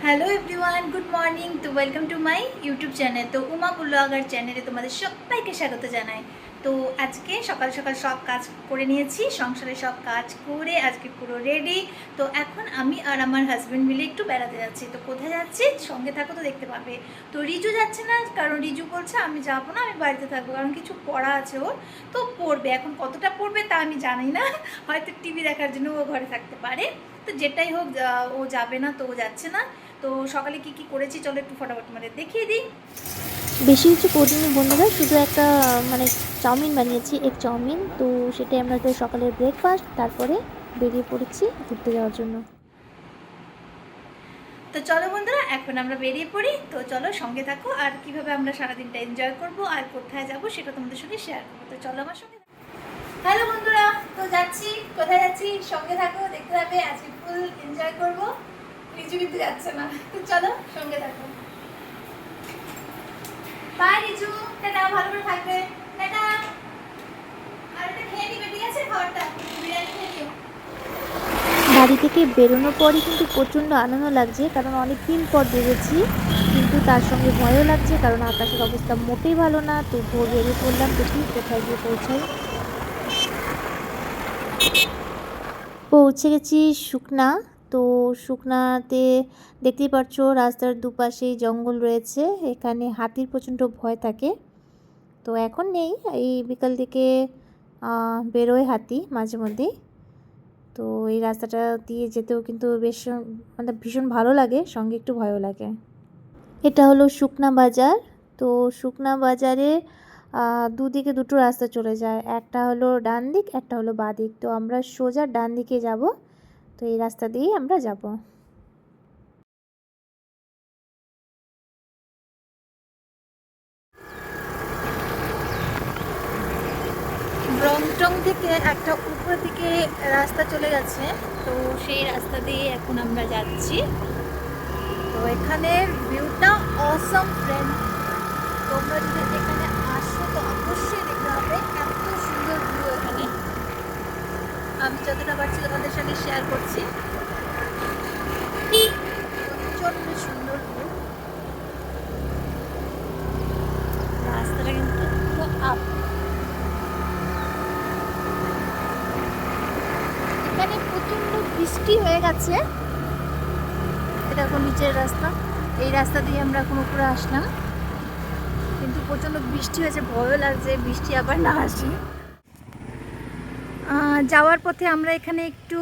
Hello everyone, good morning. তো welcome to my YouTube channel. তো Uma blogger চ্যানেলে তোমাদের সবাইকে স্বাগত জানাই। তো আজকে সকাল সকাল সব কাজ করে নিয়েছি, সংসারে সব কাজ করে আজকে পুরো রেডি। তো এখন আমি আর আমার হাজব্যান্ড মিলে একটু বেড়াতে যাচ্ছি। তো কোথায় যাচ্ছি সঙ্গে থাকো তো দেখতে পাবে। তো রিজু যাচ্ছে না, কারণ রিজু বলছে আমি যাবো না, আমি বাড়িতে থাকবো, কারণ কিছু পড়া আছে ওর। তো পড়বে, এখন কতটা পড়বে তা আমি জানি না, হয়তো টিভি দেখার জন্য ও ঘরে থাকতে পারে। তো যেটাই হোক, ও যাবে না, তো ও যাচ্ছে না। তো সকালে কি কি করেছি চলো একটু ফটাফট মানে দেখিয়ে দিই। বেশি কিছু করিনি বন্ধুরা, শুধু একটা মানে চাউমিন বানিয়েছি, এগ চাউমিন। তো সেটাই আমরা তো সকালের ব্রেকফাস্ট, তারপরে বেরিয়ে পড়েছি ঘুরতে যাওয়ার জন্য। তো চলো বন্ধুরা, এখন আমরা বেরিয়ে পড়ি। তো চলো সঙ্গে থাকো, আর কিভাবে আমরা সারাদিনটা এনজয় করব আর কোথায় যাব সেটা তোমাদের সঙ্গে শেয়ার করবো। তো চলো আমার সঙ্গে। হ্যালো বন্ধুরা, তো যাচ্ছি, কোথায় যাচ্ছি সঙ্গে থাকো, দেখতে হবে। আজকে ফুল এনজয় করবো। রিজু কিন্তু যাচ্ছে না, তো চলো সঙ্গে থাকো। বাই রিজু, টাটা, ভালো করে থাকবে, টাটা। আর এটা খেয়ে নিবে, ঠিক আছে? খাবারটা বিরিয়ানি খেয়ে নিও। বাড়ি থেকে বেরোনোর পরই কিন্তু প্রচণ্ড আনন্দ লাগছে, কারণ অনেক দিন পর বেরোচ্ছি, কিন্তু তার সঙ্গে ভয়ও লাগছে, কারণ আকাশের অবস্থা মোটেই ভালো না। তো ভোর বেরিয়ে পড়লাম, দেখি কোথায় গিয়ে পৌঁছাই। পৌঁছে গেছি শুকনা। তো শুকনাতে দেখতেই পাচ্ছ রাস্তার দুপাশেই জঙ্গল রয়েছে, এখানে হাতির প্রচণ্ড ভয় থাকে। তো এখন নেই, এই বিকাল দিকে বেরোয় হাতি মাঝে মধ্যেই। তো এই রাস্তাটা দিয়ে যেতেও কিন্তু বেশ মানে ভীষণ ভালো লাগে, সঙ্গে একটু ভয়ও লাগে। এটা হলো শুকনা বাজার। তো শুকনা বাজারে দুদিকে দুটো রাস্তা চলে যায়, একটা হলো ডান দিক, একটা হলো বাঁ দিক। তো আমরা সোজা ডান দিকে যাব, তো এই রাস্তা দিয়েই আমরা যাব। ব্রংটং থেকে একটা উপরের দিকে রাস্তা চলে গেছে, তো সেই রাস্তা দিয়ে এখন আমরা যাচ্ছি। তো এখানের ভিউটা অসম ফ্রেন্ড। তোমরা যদি এখানে আসো তো অবশ্যই দেখতে হবে, এত সুন্দর ভিউ এখানে। আমি যতটা পারছি তোমাদের সঙ্গে শেয়ার করছি। প্রচন্ড সুন্দর ভিউ। রাস্তাটা কিন্তু পুরো আপ। এখানে প্রচন্ড বৃষ্টি হয়ে গেছে। এটা এখন নিচের রাস্তা, এই রাস্তা দিয়ে আমরা এখন উপরে আসলাম, কিন্তু প্রচন্ড বৃষ্টি হয়েছে, ভয়ও লাগছে বৃষ্টি আবার না আসি। যাওয়ার পথে আমরা এখানে একটু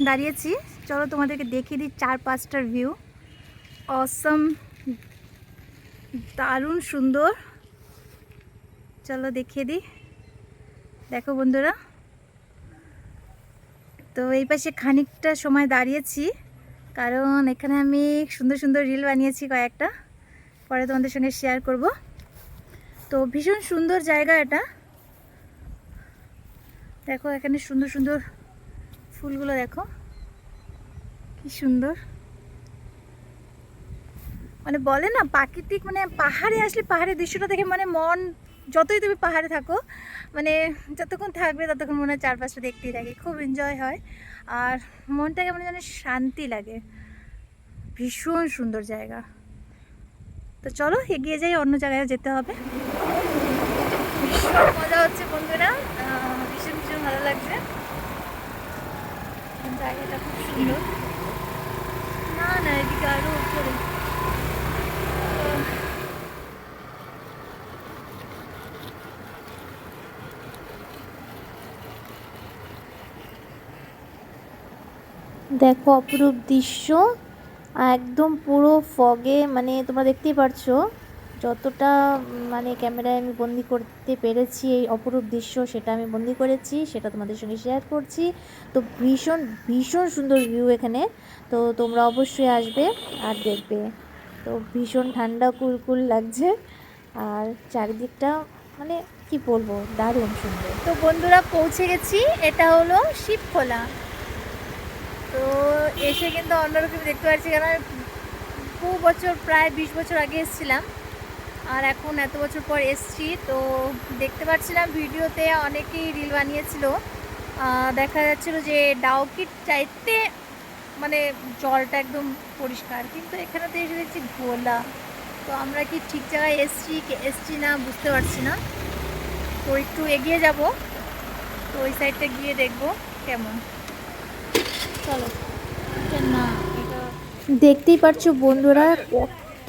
দাঁড়িয়েছি, চলো তোমাদেরকে দেখিয়ে দিই চারপাশটার ভিউ। অসম, দারুণ সুন্দর। চলো দেখিয়ে দিই, দেখো বন্ধুরা। তো এই পাশে খানিকটা সময় দাঁড়িয়েছি, কারণ এখানে আমি সুন্দর সুন্দর রিল বানিয়েছি কয়েকটা, পরে তোমাদের সঙ্গে শেয়ার করব। তো ভীষণ সুন্দর জায়গা এটা, দেখো এখানে সুন্দর সুন্দর ফুলগুলো দেখো কি সুন্দর। মানে বলে না প্রাকৃতিক, মানে পাহাড়ে আসলে পাহাড়ের দৃশ্যটা দেখে মানে মন, যতই তুমি পাহাড়ে থাকো মানে যতক্ষণ থাকবে ততক্ষণ মনে হয় চারপাশটা দেখতেই থাকে, খুব এনজয় হয় আর মনটাকে মানে যেন শান্তি লাগে। ভীষণ সুন্দর জায়গা। তো চলো এগিয়ে যাই, অন্য জায়গায় যেতে হবে। ভীষণ মজা হচ্ছে বন্ধুরা, ভীষণ ভীষণ ভালো লাগছে, জায়গাটা খুব সুন্দর। না না, এদিকে আরও উপরে। দেখো অপরূপ দৃশ্য, একদম পুরো ফগে, মানে তোমরা দেখতেই পারছো যতটা মানে ক্যামেরায় আমি বন্দি করতে পেরেছি এই অপরূপ দৃশ্য, সেটা আমি বন্দি করেছি, সেটা তোমাদের সঙ্গে শেয়ার করছি। তো ভীষণ ভীষণ সুন্দর ভিউ এখানে, তো তোমরা অবশ্যই আসবে আর দেখবে। তো ভীষণ ঠান্ডা কুলকুল লাগছে, আর চারিদিকটা মানে কি বলবো, দারুণ সুন্দর। তো বন্ধুরা পৌঁছে গেছি, এটা হলো শিবখোলা। তো এসে কিন্তু অন্যরকম দেখতে পাচ্ছি, কারণ বহু বছর, প্রায় 20 বছর আগে এসেছিলাম, আর এখন এত বছর পর এসছি। তো দেখতে পাচ্ছিলাম ভিডিওতে অনেকেই রিল বানিয়েছিল, দেখা যাচ্ছিল যে ডাউকির চাইতে মানে জলটা একদম পরিষ্কার, কিন্তু এখানে তো এসে দেখছি ঘোলা। তো আমরা কি ঠিক জায়গায় এসছি না বুঝতে পারছি না। তো একটু এগিয়ে যাব, তো ওই সাইডটা গিয়ে দেখব কেমন। চলো। না, এটা দেখতেই পারছো বন্ধুরা কত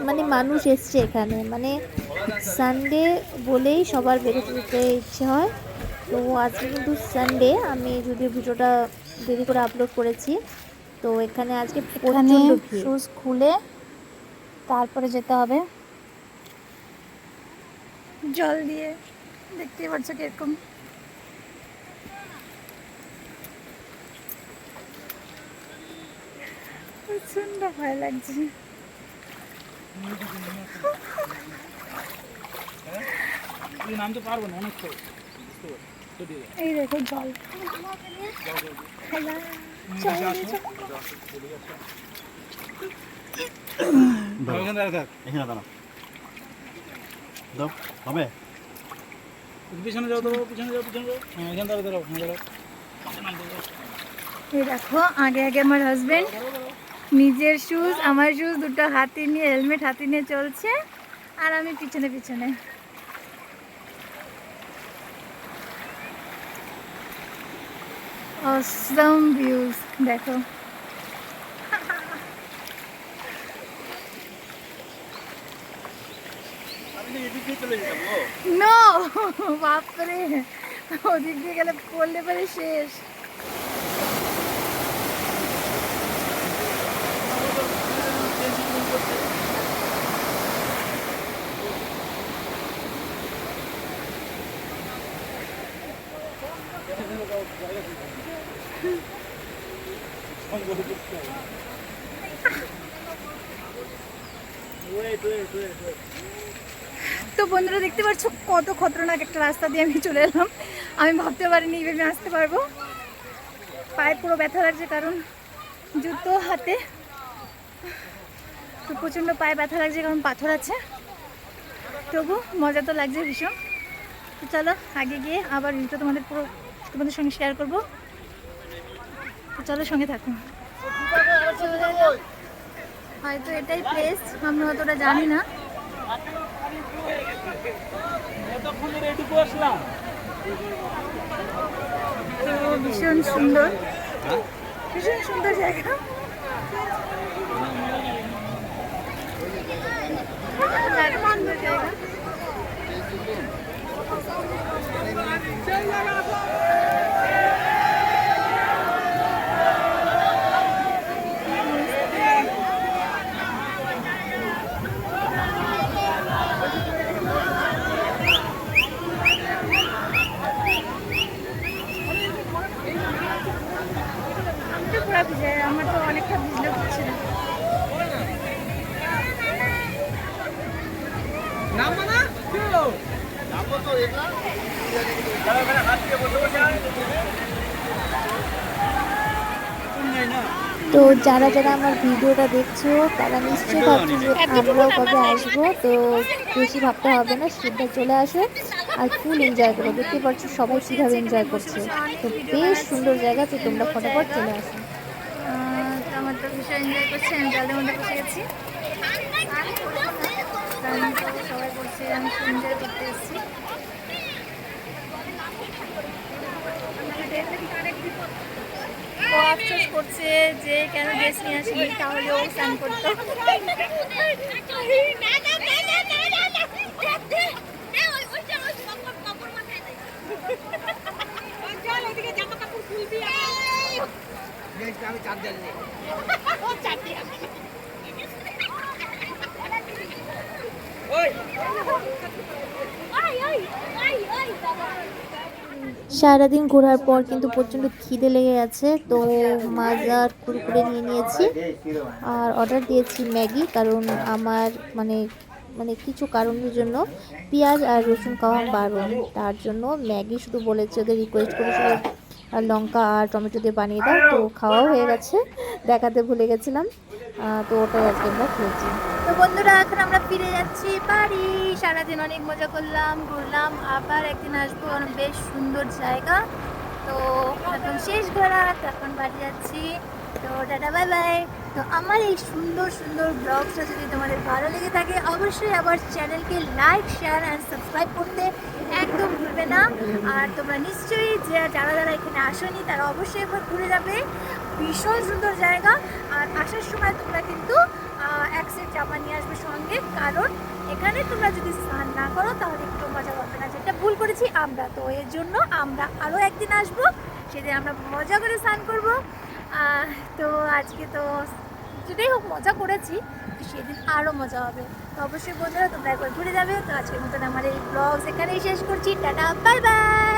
মানে মানুষ এসছে এখানে, মানে সানডে বলেই সবার বেরোতে যেতে ইচ্ছে হয়। তো আজকে কিন্তু সানডে, আমি যদিও ভিডিওটা দেরি করে আপলোড করেছি। তো এখানে আজকে এখানে প্রচণ্ড ভিড়। শুজ খুলে তারপরে যেতে হবে। জল দিয়ে দেখতেই পাচ্ছ কিরকম। প্রচন্ড ভয় লাগছে। নামতে পারবো না, অনেক তো এই দেখো জল। পিছনে যাও, তো পিছনে যাও, পিছনে যাও। হ্যাঁ, এখানে দাঁড়াও, দাঁড়াও, হ্যাঁ, দাঁড়াও। এই দেখো আগে আগে আমার হাজবেন্ড নিজের শুজ, আমার শুজ দুটো হাতে নিয়ে, হেলমেট হাতে নিয়ে চলছে, আর আমি পিছনে পিছনে। অসম ভিউজ দেখো। নো বাপরে, ওদিক দিয়ে গেলে পড়লে পরে শেষ। তো বন্ধুরা দেখতে পাচ্ছ কত খতরনাক একটা রাস্তা দিয়ে আমি চলে এলাম। আমি ভাবতে পারিনি এইভাবে আসতে পারবো। পায়ে পুরো ব্যথা লাগছে, কারণ জুতো হাতে। তো প্রচণ্ড পায়ে ব্যথা লাগছে কারণ পাথর আছে, তবু মজা তো লাগছে ভীষণ। তো চলো আগে গিয়ে আবার ভিডিওটা তোমাদের সঙ্গে শেয়ার করবো। তো চলো সঙ্গে থাকো। হয়তো এটাই প্লেস, আমি অতটা জানি না। তো ভীষণ সুন্দর, ভীষণ সুন্দর জায়গা। সুন্দর জায়গা। পুরা ভিজে, আমার তো অনেকটা ভিজলে হচ্ছে না। তো যারা যারা আমার ভিডিওটা দেখছো তারা নিশ্চয়ই ভাবছো যে আমরাও কবে আসবো। তো বেশি ভাবতে হবে না, সিধা চলে আসো আর ফুল এনজয় করো। দেখতে পাচ্ছ সবাই কীভাবে এনজয় করছে। তো বেশ সুন্দর জায়গা, তো তোমরা ফটাফট চলে আসো। তো আমার তো ভীষণ এনজয় করছে, আমি জলের মধ্যে বসে গেছি। সবাই বলছে আমি এনজয় করতে এসেছি। ও আফসোস করছে যে কেন ড্রেস নিয়ে আসেনি, তাহলে ও স্নান করতো। সারাদিন ঘোরার পর কিন্তু প্রচণ্ড খিদে লেগে গেছে। তো মাজার কুরকুরে নিয়ে নিয়েছি আর অর্ডার দিয়েছি ম্যাগি, কারণ আমার মানে মানে কিছু কারণের জন্য পেঁয়াজ আর রসুন খাওয়া বারণ। তার জন্য ম্যাগি শুধু বলেছে, ওদের রিকোয়েস্ট করেছিল আর লঙ্কা আর টমেটো দিয়ে বানিয়ে দাও। তো খাওয়াও হয়ে গেছে, দেখাতে ভুলে গেছিলাম। তো ওটাই আজকে আমরা খেয়েছি। তো বন্ধুরা এখন আমরা ফিরে যাচ্ছি বাড়ি। সারাদিন অনেক মজা করলাম, ঘুরলাম, আবার একদিন আসবো। বেশ সুন্দর জায়গা। তো এখন শেষ ঘোরা, তো এখন বাড়ি যাচ্ছি। তো টাটা বাই বাই। তো আমার এই সুন্দর সুন্দর ব্লগসটা যদি তোমাদের ভালো লেগে থাকে অবশ্যই আবার চ্যানেলকে লাইক শেয়ার অ্যান্ড সাবস্ক্রাইব করতে একদম ভুলবে না। আর তোমরা নিশ্চয়ই যারা যারা এখানে আসোনি তারা অবশ্যই একবার ঘুরে যাবে, ভীষণ সুন্দর জায়গা। আর আসার সময় তোমরা কিন্তু এক সেট জামা নিয়ে আসবে সঙ্গে, কারণ এখানে তোমরা যদি স্নান না করো তাহলে একটু মজা পাবে না, যেটা ভুল করেছি আমরা। তো এর জন্য আমরা আরও একদিন আসবো, সেদিন আমরা মজা করে স্নান করবো। তো আজকে তো যেটাই হোক মজা করেছি, তো সেদিন আরও মজা হবে। তো অবশ্যই বন্ধুরা তোমরা একবার ঘুরে যাবে। তো আজকের মতন আমার এই ব্লগস এখানেই শেষ করছি। Tata bye bye.